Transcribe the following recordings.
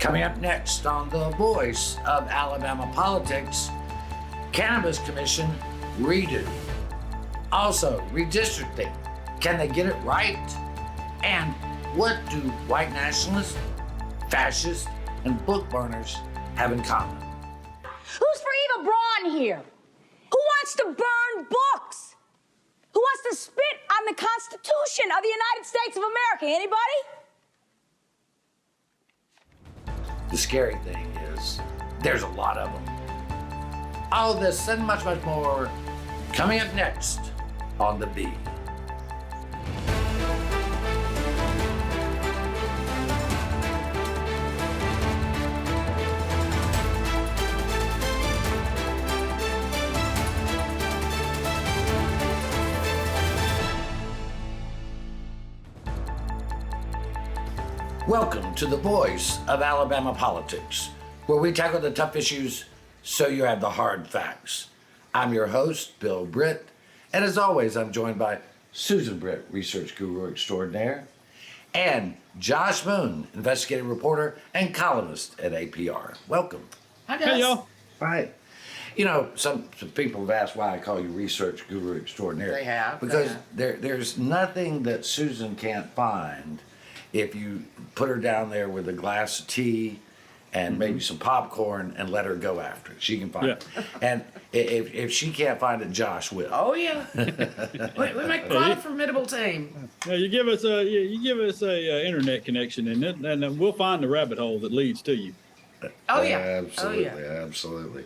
Coming up next on The Voice of Alabama Politics, Cannabis Commission redo. Also, redistricting. Can they get it right? And what do white nationalists, fascists, and book burners have in common? Who's for Eva Braun here? Who wants to burn books? Who wants to spit on the Constitution of the United States of America? Anybody? The scary thing is, there's a lot of them. All this and much, much more coming up next on The Bee. Welcome to The Voice of Alabama Politics, where we tackle the tough issues so you have the hard facts. I'm your host, Bill Britt, and as always, I'm joined by Susan Britt, research guru extraordinaire, and Josh Moon, investigative reporter and columnist at APR. Welcome. Hi, guys. Hey, y'all. Right. You know, some people have asked why I call you research guru extraordinaire. They have. Because there's nothing that Susan can't find if you put her down there with a glass of tea and maybe some popcorn and let her go after it. She can find it. And if she can't find it, Josh will. Oh yeah, we make quite a formidable team. Yeah, you give us a internet connection, and we'll find the rabbit hole that leads to you. Oh yeah, Absolutely, oh, yeah. absolutely.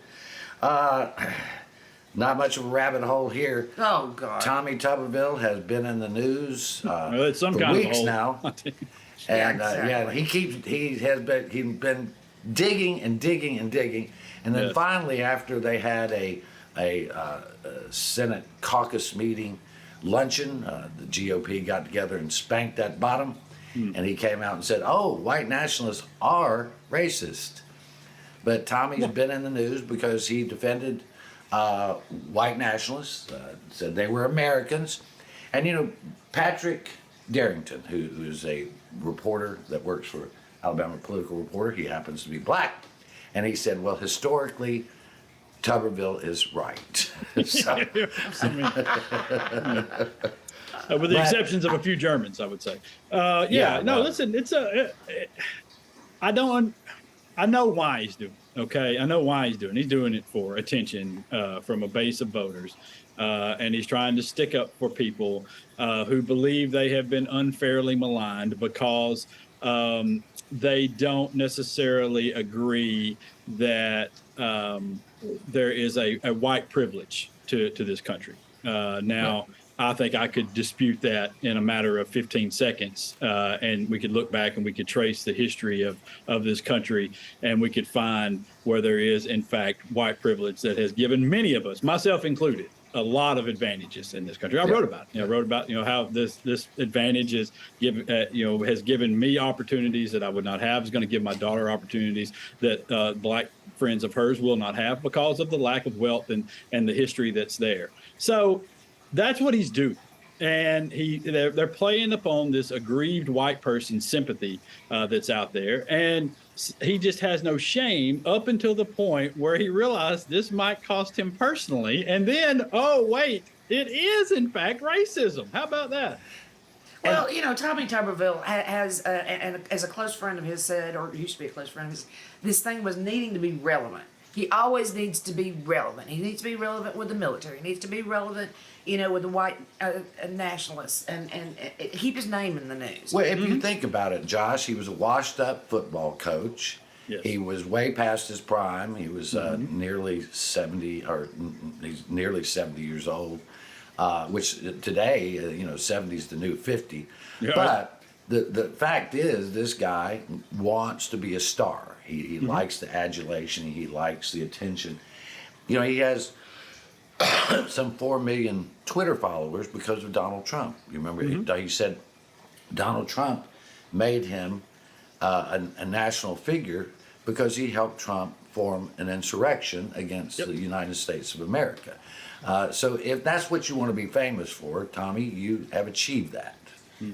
Not much of a rabbit hole here. Oh God. Tommy Tuberville has been in the news Well, it's some for kind weeks of hole. now. And exactly. he's been digging and digging and digging, and then Yes. finally, after they had a Senate caucus meeting luncheon, the GOP got together and spanked that bottom, and he came out and said, "Oh, white nationalists are racist." But Tommy's been in the news because he defended white nationalists, said they were Americans, and you know Patrick Darrington, who's a reporter that works for Alabama Political Reporter, he happens to be black, and he said, well, historically, Tuberville is right. So, With the exceptions of a few Germans, I would say. Listen, I know why he's doing it, okay? I know why he's doing it. He's doing it for attention from a base of voters. And he's trying to stick up for people who believe they have been unfairly maligned because they don't necessarily agree that there is a white privilege to this country. Now, I think I could dispute that in a matter of 15 seconds, and we could look back and we could trace the history of this country, and we could find where there is, in fact, white privilege that has given many of us, myself included, a lot of advantages in this country. I wrote about it. I wrote about how this advantage is has given me opportunities that I would not have. Is going to give my daughter opportunities that black friends of hers will not have because of the lack of wealth and the history that's there. So that's what he's doing. And they're playing upon this aggrieved white person's sympathy that's out there. And he just has no shame up until the point where he realized this might cost him personally. And then, oh, wait, it is, in fact, racism. How about that? Well, Tommy Tuberville has, and as a close friend of his said, or used to be a close friend of his, this thing was needing to be relevant. He always needs to be relevant. He needs to be relevant with the military. He needs to be relevant, with the white nationalists, and keep his name in the news. well, if you think about it, Josh, he was a washed-up football coach. Yes. He was way past his prime. He was nearly 70, or he's nearly 70 years old, which today, 70 is the new 50. Yeah. But the fact is, this guy wants to be a star. He likes the adulation. He likes the attention. He has some 4 million Twitter followers because of Donald Trump. You remember he said Donald Trump made him a national figure because he helped Trump form an insurrection against the United States of America. So if that's what you want to be famous for, Tommy, you have achieved that.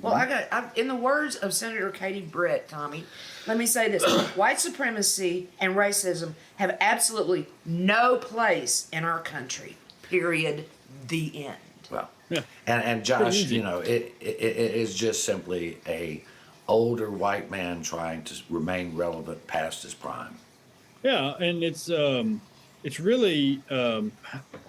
Well, in the words of Senator Katie Britt, Tommy, let me say this. White supremacy and racism have absolutely no place in our country. Period. The end. Well, Yeah. and Josh, it is just simply a older white man trying to remain relevant past his prime. Yeah, and it's really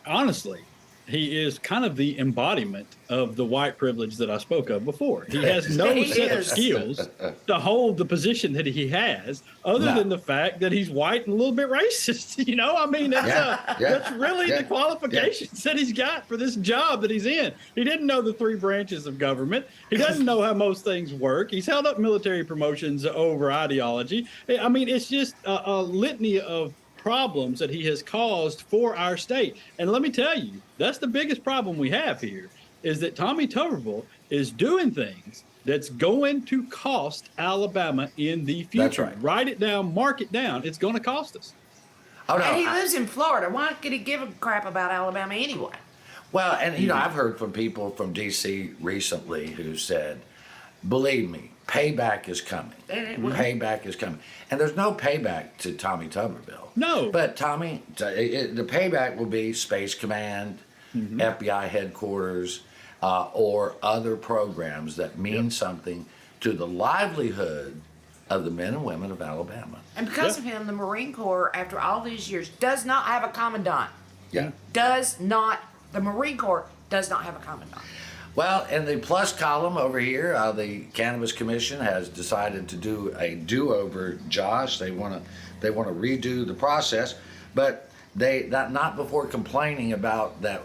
honestly, he is kind of the embodiment of the white privilege that I spoke of before. He has no set of skills to hold the position that he has, other than the fact that he's white and a little bit racist. I mean, that's really the qualifications that he's got for this job that he's in. He didn't know the 3 branches of government. He doesn't know how most things work. He's held up military promotions over ideology. I mean, it's just a litany of problems that he has caused for our state. And let me tell you, that's the biggest problem we have here, is that Tommy Tuberville is doing things that's going to cost Alabama in the future. That's right. Write it down, mark it down. It's going to cost us. Oh, no. And he lives in Florida. Why could he give a crap about Alabama anyway? Well, and I've heard from people from D.C. recently who said, believe me, payback is coming. Payback is coming. And there's no payback to Tommy Tuberville. No. But Tommy, the payback will be Space Command, FBI headquarters, or other programs that mean something to the livelihood of the men and women of Alabama. And because of him, the Marine Corps, after all these years, does not have a commandant. Yeah. The Marine Corps does not have a commandant. Well, in the plus column over here, the Cannabis Commission has decided to do a do-over, Josh. They want to redo the process, but not before complaining about that.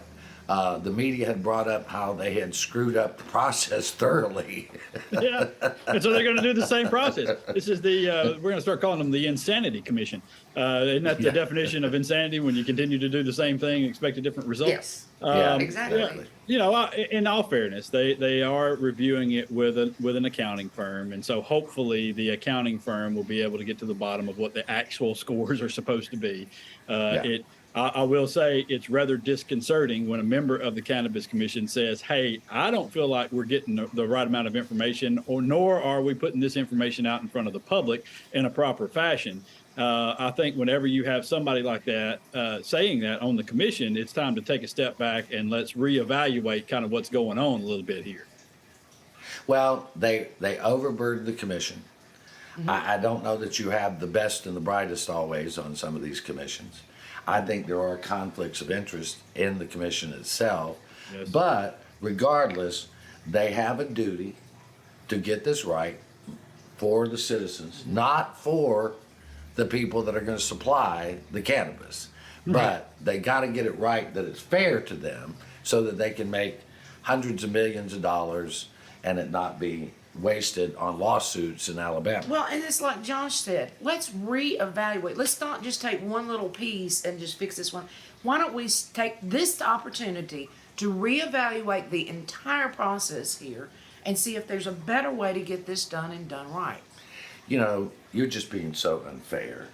The media had brought up how they had screwed up the process thoroughly. Yeah, and so they're going to do the same process. This is we're going to start calling them the Insanity Commission. Isn't that the definition of insanity, when you continue to do the same thing and expect a different result? Yes. Exactly. In all fairness, they are reviewing it with an accounting firm, and so hopefully the accounting firm will be able to get to the bottom of what the actual scores are supposed to be. I will say it's rather disconcerting when a member of the Cannabis Commission says, hey, I don't feel like we're getting the right amount of information, nor are we putting this information out in front of the public in a proper fashion. I think whenever you have somebody like that saying that on the commission, it's time to take a step back and let's reevaluate kind of what's going on a little bit here. Well, they overburdened the commission. I don't know that you have the best and the brightest always on some of these commissions. I think there are conflicts of interest in the commission itself. Yes. But regardless, they have a duty to get this right for the citizens, not for the people that are going to supply the cannabis. But they got to get it right, that it's fair to them, so that they can make hundreds of millions of dollars and it not be wasted on lawsuits in Alabama. Well, and it's like Josh said, let's reevaluate. Let's not just take one little piece and just fix this one. Why don't we take this opportunity to reevaluate the entire process here and see if there's a better way to get this done and done right? You're just being so unfair.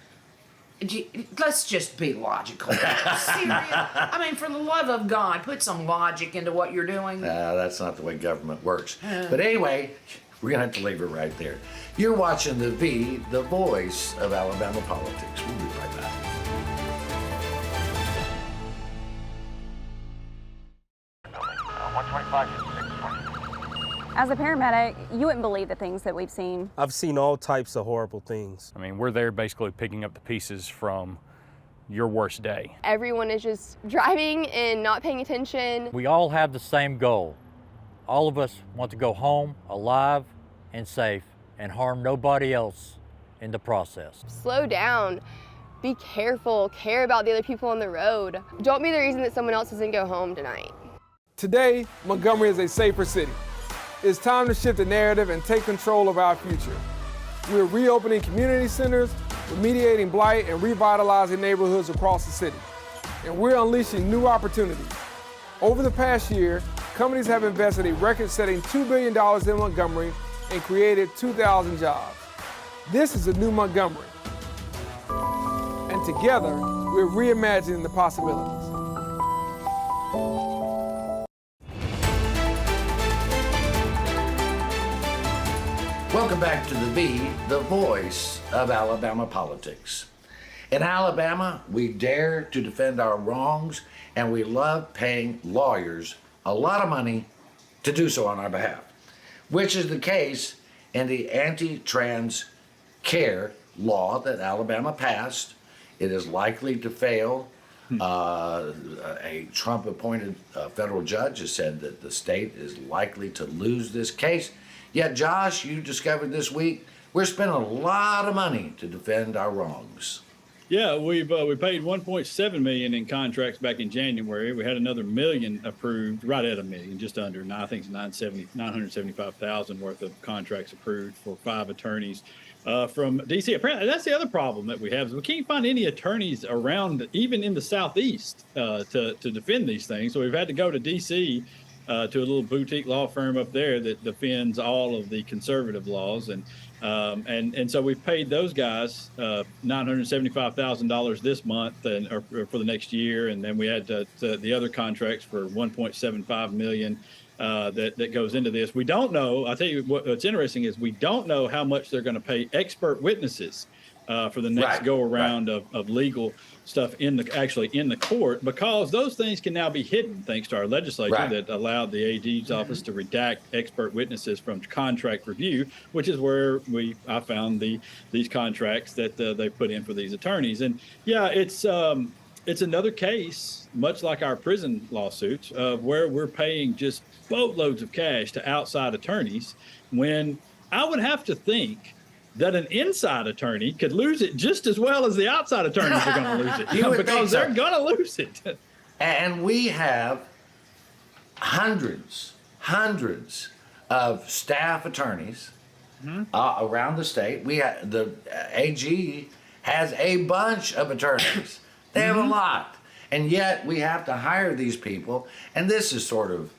Let's just be logical. Serious. I mean, for the love of God, put some logic into what you're doing. That's not the way government works. But anyway, we're going to have to leave it right there. You're watching the voice of Alabama politics. We'll be right back. As a paramedic, you wouldn't believe the things that we've seen. I've seen all types of horrible things. I mean, we're there basically picking up the pieces from your worst day. Everyone is just driving and not paying attention. We all have the same goal. All of us want to go home alive and safe and harm nobody else in the process. Slow down. Be careful. Care about the other people on the road. Don't be the reason that someone else doesn't go home tonight. Today, Montgomery is a safer city. It's time to shift the narrative and take control of our future. We're reopening community centers, remediating blight, and revitalizing neighborhoods across the city. And we're unleashing new opportunities. Over the past year, companies have invested a record-setting $2 billion in Montgomery and created 2,000 jobs. This is a new Montgomery. And together, we're reimagining the possibilities. Welcome back to the voice of Alabama politics. In Alabama, we dare to defend our wrongs, and we love paying lawyers a lot of money to do so on our behalf, which is the case in the anti-trans care law that Alabama passed. It is likely to fail. A Trump-appointed federal judge has said that the state is likely to lose this case. Yet, Josh, you discovered this week, we're spending a lot of money to defend our wrongs. Yeah, we paid $1.7 million in contracts back in January. We had another $1 million approved, right at $1 million, just under. I think it's $975,000 worth of contracts approved for 5 attorneys from D.C. Apparently, that's the other problem that we have is we can't find any attorneys around, even in the Southeast, to defend these things. So we've had to go to D.C. To a little boutique law firm up there that defends all of the conservative laws, and so we've paid those guys $975,000 this month, and or for the next year, and then we had the other contracts for $1.75 million that goes into this. We don't know. I'll tell you what's interesting is we don't know how much they're going to pay expert witnesses for the next go around of legal stuff actually in the court, because those things can now be hidden thanks to our legislature that allowed the AG's office to redact expert witnesses from contract review, which is where I found these contracts that they put in for these attorneys. And yeah, it's another case, much like our prison lawsuits, of where we're paying just boatloads of cash to outside attorneys, when I would have to think that an inside attorney could lose it just as well as the outside attorneys are going to lose it, because they're going to lose it. And we have hundreds of staff attorneys around the state. The AG has a bunch of attorneys. They have a lot. And yet we have to hire these people. And this is sort of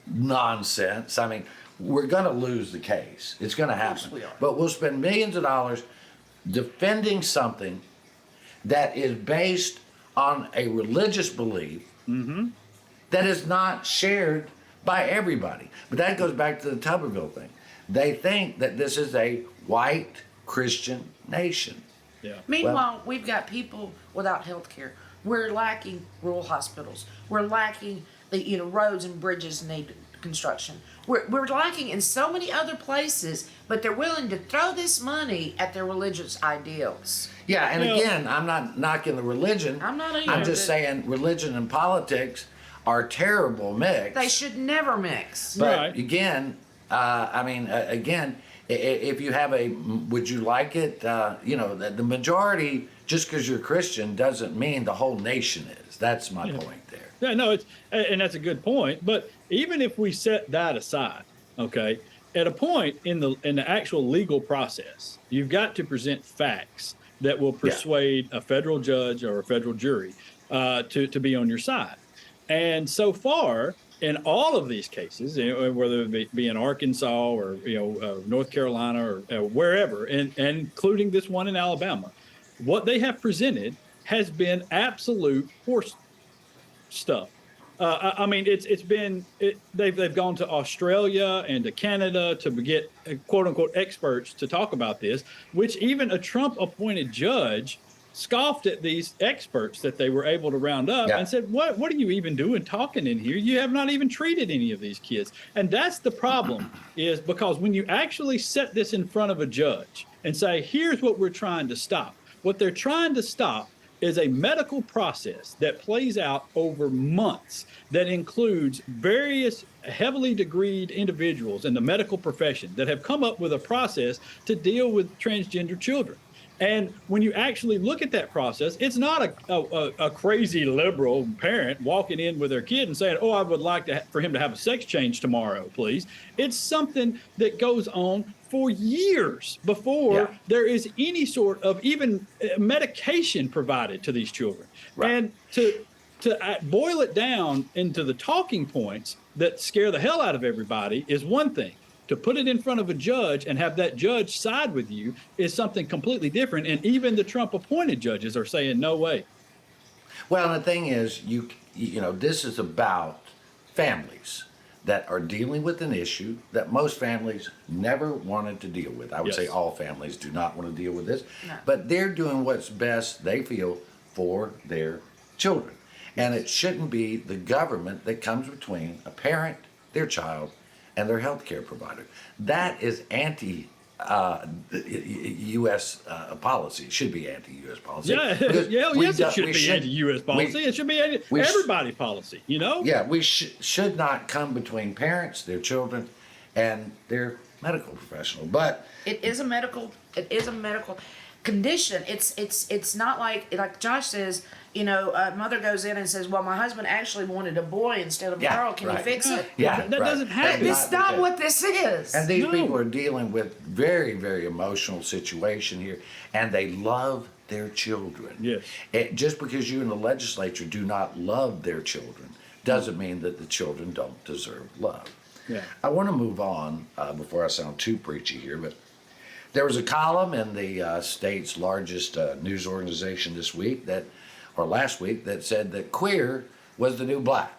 nonsense. I mean, we're going to lose the case. It's going to happen. But we'll spend millions of dollars defending something that is based on a religious belief that is not shared by everybody. But that goes back to the Tuberville thing. They think that this is a white Christian nation. Yeah. Meanwhile, we've got people without health care. We're lacking rural hospitals. We're lacking the roads and bridges need construction. We're lacking in so many other places, but they're willing to throw this money at their religious ideals. Yeah, and again, I'm not knocking the religion. I'm not either. I'm just saying religion and politics are terrible mix. They should never mix. But again, if you have would you like it? The majority, just because you're Christian, doesn't mean the whole nation is. That's my point there. Yeah, no, and that's a good point. But even if we set that aside, okay, at a point in the actual legal process, you've got to present facts that will persuade a federal judge or a federal jury to be on your side. And so far, in all of these cases, whether it be in Arkansas or North Carolina or wherever, and including this one in Alabama, what they have presented has been absolute horse stuff. I mean, they've gone to Australia and to Canada to get quote unquote experts to talk about this, which even a Trump-appointed judge scoffed at these experts that they were able to round up and said, what are you even doing talking in here? You have not even treated any of these kids. And that's the problem, is because when you actually set this in front of a judge and say, here's what we're trying to stop, what they're trying to stop is a medical process that plays out over months that includes various heavily degreed individuals in the medical profession that have come up with a process to deal with transgender children. And when you actually look at that process, it's not a crazy liberal parent walking in with their kid and saying, I would like for him to have a sex change tomorrow, please. It's something that goes on for years before there is any sort of even medication provided to these children. And to boil it down into the talking points that scare the hell out of everybody is one thing. To put it in front of a judge and have that judge side with you is something completely different. And even the Trump-appointed judges are saying, no way. Well, the thing is, this is about families. that are dealing with an issue that most families never wanted to deal with. I would say Yes. all families do not want to deal with this, No. but they're doing what's best they feel for their children. And it shouldn't be the government that comes between a parent, their child, and their health care provider. That is U.S. policy. It should be anti-U.S. policy. Yes, it should be anti-U.S. policy. It should be everybody policy, you know? Yeah, we should not come between parents, their children, and their medical professional. But It is a medical condition. It's not like Josh says, you know, a mother goes in and says, well, my husband actually wanted a boy instead of a girl. Can you fix it? Yeah, That doesn't happen. That's not what this is. And these people are dealing with very, very emotional situation here, and they love their children. Yes. Just because you in the legislature do not love their children doesn't mean that the children don't deserve love. Yeah. I want to move on before I sound too preachy here, but there was a column in the state's largest news organization last week that said that queer was the new black.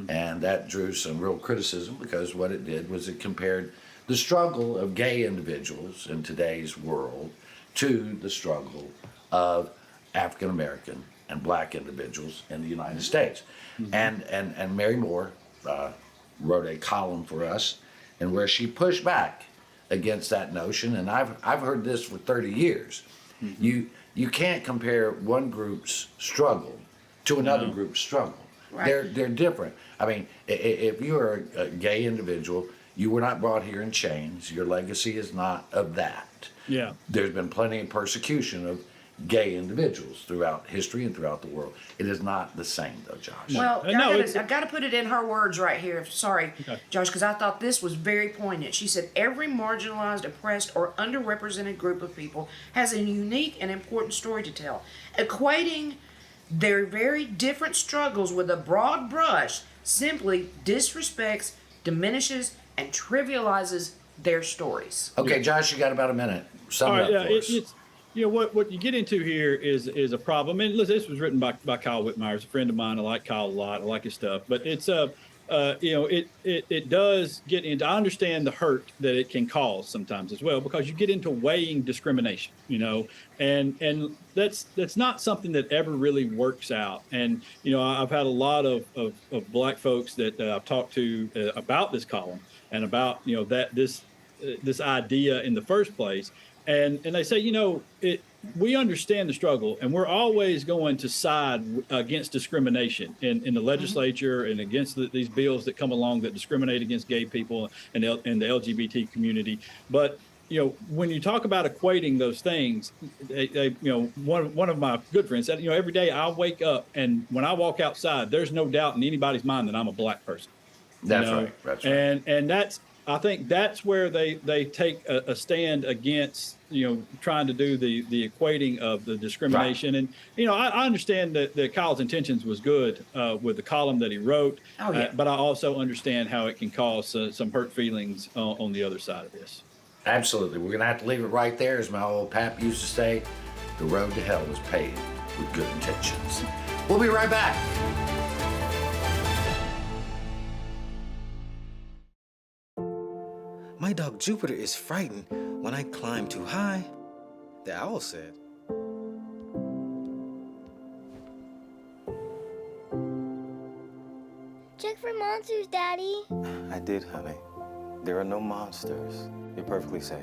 And that drew some real criticism because what it did was it compared the struggle of gay individuals in today's world to the struggle of African American and black individuals in the United States. And Mary Moore wrote a column for us and where she pushed back against that notion, and I've heard this for 30 years. You can't compare one group's struggle to another group's struggle. Right. They're different. I mean, if you are a gay individual, you were not brought here in chains. Your legacy is not of that. Yeah. There's been plenty of persecution of gay individuals throughout history and throughout the world. It is not the same, though, Josh. Well, No, I got to put it in her words right here. Sorry, Okay. Josh, because I thought this was very poignant. She said, every marginalized, oppressed, or underrepresented group of people has a unique and important story to tell. Equating their very different struggles with a broad brush simply disrespects, diminishes, and trivializes their stories. Okay, Josh, you got about a minute. Sum it up for us. It's you know what you get into here is a problem. And listen, this was written by Kyle Whitmire, a friend of mine. I like Kyle a lot. I like his stuff. But it's it does get into. I understand the hurt that it can cause sometimes as well, because you get into weighing discrimination, you know, and that's not something that ever really works out. And you know, I've had a lot of black folks that I've talked to about this column and about, you know, that this idea in the first place. And they say, you know, we understand the struggle, and we're always going to side against discrimination in the legislature and against these bills that come along that discriminate against gay people and the LGBT community. But you know, when you talk about equating those things, you know, one of my good friends said, you know, every day I wake up and when I walk outside, there's no doubt in anybody's mind that I'm a black person. That's you know? right. That's right. And I think that's where they take a stand against, you know, trying to do the equating of the discrimination. Right. And, you know, I understand that Kyle's intentions was good with the column that he wrote, but I also understand how it can cause some hurt feelings on the other side of this. Absolutely. We're going to have to leave it right there. As my old pap used to say, the road to hell is paved with good intentions. We'll be right back. My dog Jupiter is frightened when I climb too high, the owl said. Check for monsters, Daddy. I did, honey. There are no monsters. You're perfectly safe.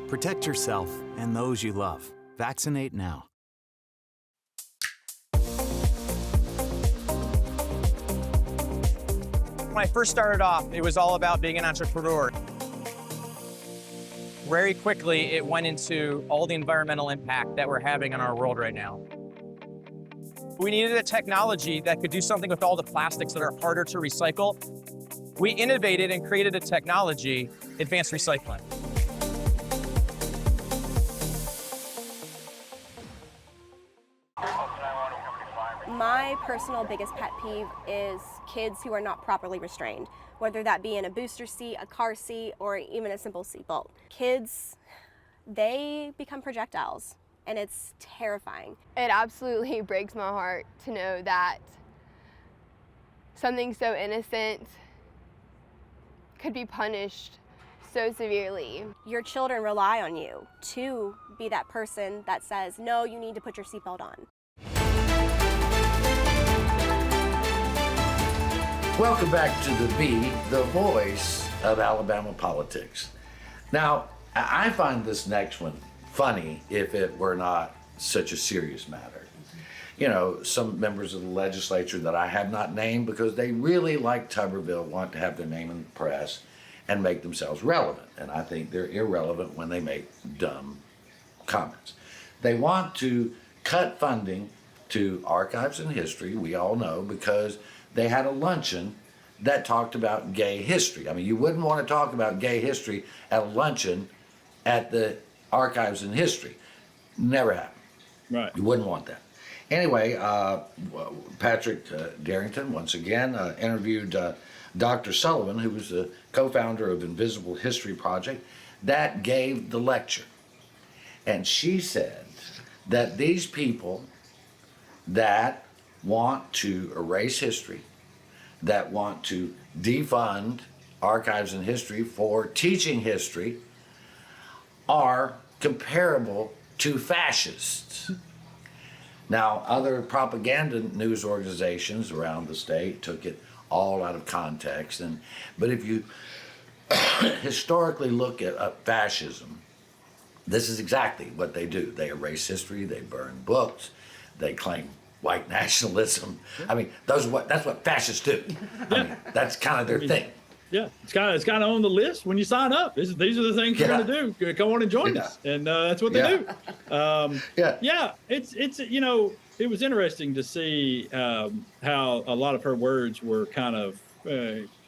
Protect yourself and those you love. Vaccinate now. When I first started off, it was all about being an entrepreneur. Very quickly, it went into all the environmental impact that we're having on our world right now. We needed a technology that could do something with all the plastics that are harder to recycle. We innovated and created a technology, advanced recycling. My personal biggest pet peeve is kids who are not properly restrained, whether that be in a booster seat, a car seat, or even a simple seatbelt. Kids, they become projectiles, and it's terrifying. It absolutely breaks my heart to know that something so innocent could be punished so severely. Your children rely on you to be that person that says, no, you need to put your seatbelt on. Welcome back to the voice of Alabama politics. Now, I find this next one funny if it were not such a serious matter. You know, some members of the legislature that I have not named because they really, like Tuberville, want to have their name in the press and make themselves relevant. And I think they're irrelevant when they make dumb comments. They want to cut funding to Archives and History, we all know, because they had a luncheon that talked about gay history. I mean, you wouldn't want to talk about gay history at a luncheon at the Archives and History. Never happened. Right. You wouldn't want that. Anyway, Patrick Darrington, once again, interviewed Dr. Sullivan, who was the co-founder of Invisible History Project, that gave the lecture. And she said that these people that want to erase history, that want to defund Archives and History for teaching history, are comparable to fascists. Now, other propaganda news organizations around the state took it all out of context. But if you historically look at fascism, this is exactly what they do. They erase history, they burn books, they claim white nationalism. I mean, that's what fascists do. I mean, that's kind of their thing. Yeah, it's kind of on the list when you sign up. These are the things you're going to do. Come on and join us, and that's what they do. It's you know, it was interesting to see how a lot of her words were kind of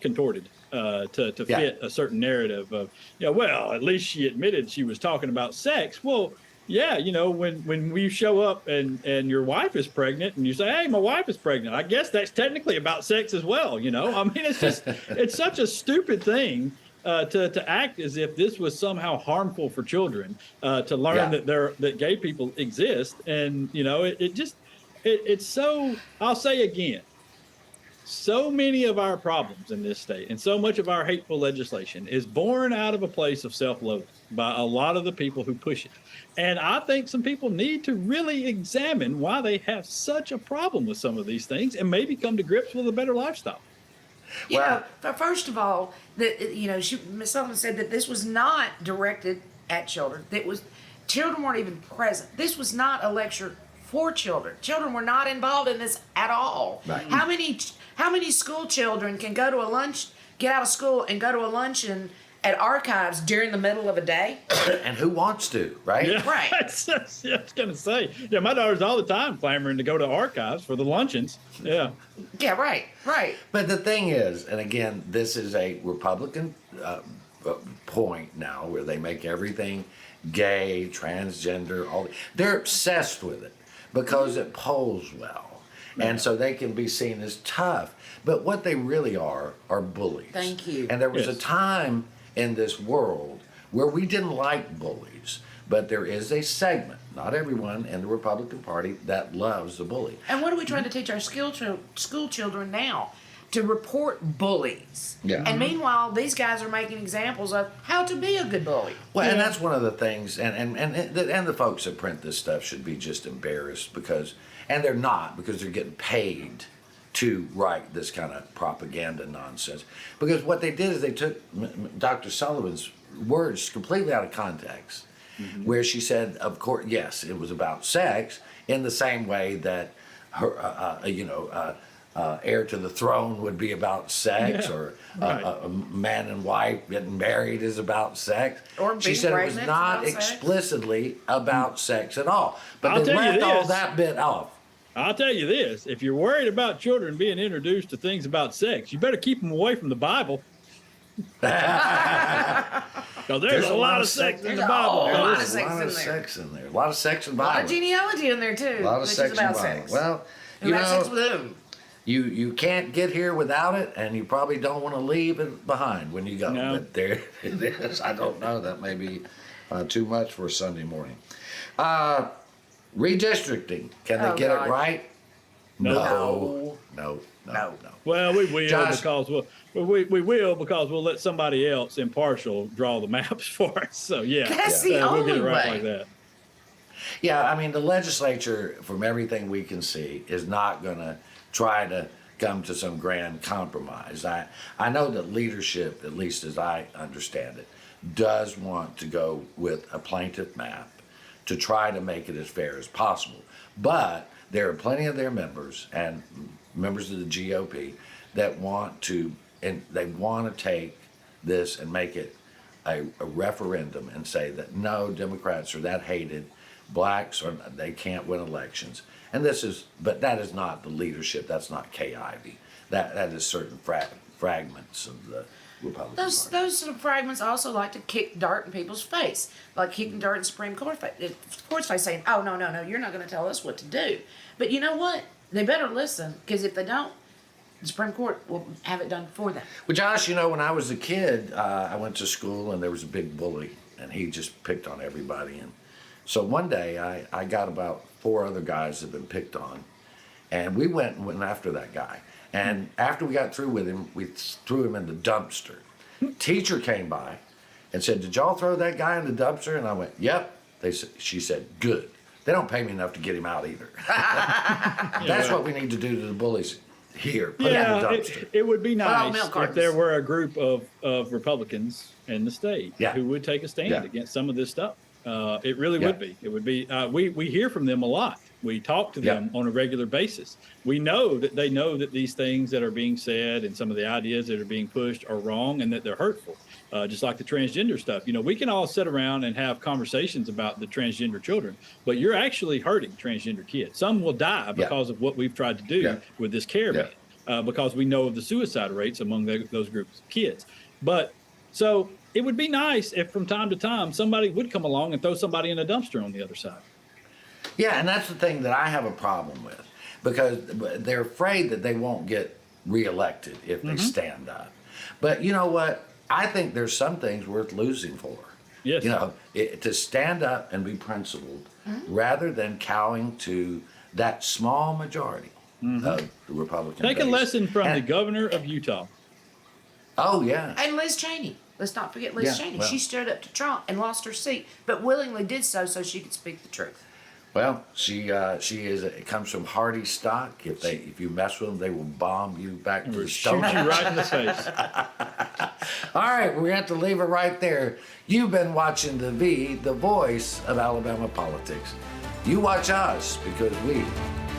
contorted to fit a certain narrative of, well, at least she admitted she was talking about sex. Well, yeah, you know, when we show up and your wife is pregnant and you say, hey, my wife is pregnant, I guess that's technically about sex as well, you know? I mean, it's such a stupid thing to act as if this was somehow harmful for children, to learn that gay people exist. And, you know, it's so, I'll say again, so many of our problems in this state and so much of our hateful legislation is born out of a place of self-loathing by a lot of the people who push it. And I think some people need to really examine why they have such a problem with some of these things and maybe come to grips with a better lifestyle. Yeah, first of all, Ms. Sullivan said that this was not directed at children. Children weren't even present. This was not a lecture for children. Children were not involved in this at all. Right. How many school children can get out of school and go to a luncheon at Archives during the middle of a day? And who wants to, right? Yeah, right. I was going to say, my daughter's all the time clamoring to go to Archives for the luncheons. Yeah. Yeah, right. But the thing is, and again, this is a Republican point now where they make everything gay, transgender, they're obsessed with it because it polls well. And so they can be seen as tough. But what they really are bullies. Thank you. And there was a time in this world where we didn't like bullies, but there is a segment, not everyone in the Republican Party, that loves the bully. And what are we trying to teach our school children now? To report bullies. Yeah. And meanwhile, these guys are making examples of how to be a good bully. Well, and that's one of the things, and the folks that print this stuff should be just embarrassed because, and they're not, because they're getting paid to write this kind of propaganda nonsense. Because what they did is they took Dr. Sullivan's words completely out of context, where she said, of course, yes, it was about sex, in the same way that her, heir to the throne would be about sex, or a man and wife getting married is about sex. Or she said it was not explicitly about sex at all. But they left all that bit off. I'll tell you this, if you're worried about children being introduced to things about sex, you better keep them away from the Bible. Because there's a lot of sex in the Bible. A lot of sex in there. A lot of sex in the Bible. A lot of genealogy in there, too. A lot of sex in the Bible. Sex. Well, Who had sex with whom? You can't get here without it, and you probably don't want to leave it behind when you go. No. But there it is. I don't know. That may be too much for a Sunday morning. Redistricting. Can they get it right? No. Well, we will Josh, because we will because we'll let somebody else impartial draw the maps for us. So yeah, That's the we'll get only it right way. like that. Yeah, I mean, the legislature, from everything we can see, is not going to try to come to some grand compromise. I know that leadership, at least as I understand it, does want to go with a plaintiff map to try to make it as fair as possible. But there are plenty of their members and members of the GOP that want to, and they want to take this and make it a referendum and say that no, Democrats are that hated, blacks are, they can't win elections. And but that is not the leadership. That's not Kay Ivey. That is certain fragments of the Republican Party. Those sort of fragments also like to kick dirt in people's face, like kicking dirt in Supreme Court's face, saying, "Oh no, you're not going to tell us what to do." But you know what? They better listen, because if they don't, the Supreme Court will have it done for them. Well, Josh, when I was a kid, I went to school and there was a big bully, and he just picked on everybody. And so one day, I got about 4 other guys that had been picked on, and we went after that guy. And after we got through with him, we threw him in the dumpster. Teacher came by and said, "Did y'all throw that guy in the dumpster?" And I went, "Yep." She said, "Good. They don't pay me enough to get him out either." That's what we need to do to the bullies here. Put him in the dumpster. It would be nice if there were a group of Republicans in the state who would take a stand against some of this stuff. It really would be. It would be. We hear from them a lot. We talk to them on a regular basis. We know that they know that these things that are being said and some of the ideas that are being pushed are wrong and that they're hurtful. Just like the transgender stuff. We can all sit around and have conversations about the transgender children, but you're actually hurting transgender kids. Some will die because of what we've tried to do with this care ban, because we know of the suicide rates among those groups of kids. But so it would be nice if from time to time somebody would come along and throw somebody in a dumpster on the other side. Yeah, and that's the thing that I have a problem with, because they're afraid that they won't get reelected if they stand up. But you know what? I think there's some things worth losing for. Yes. To stand up and be principled rather than cowing to that small majority of the Republican Take a base. lesson from the governor of Utah. Oh, yeah. And Liz Cheney. Let's not forget Liz Cheney. well. She stood up to Trump and lost her seat, but willingly did so she could speak the truth. Well, she is. It comes from hardy stock. If you mess with them, they will bomb you back to the stone. Shoot you right in the face. All right, we have to leave it right there. You've been watching the voice of Alabama politics. You watch us because we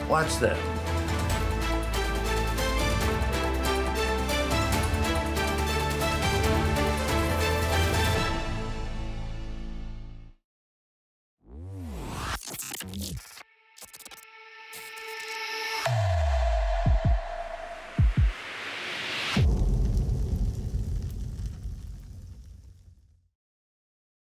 watch them.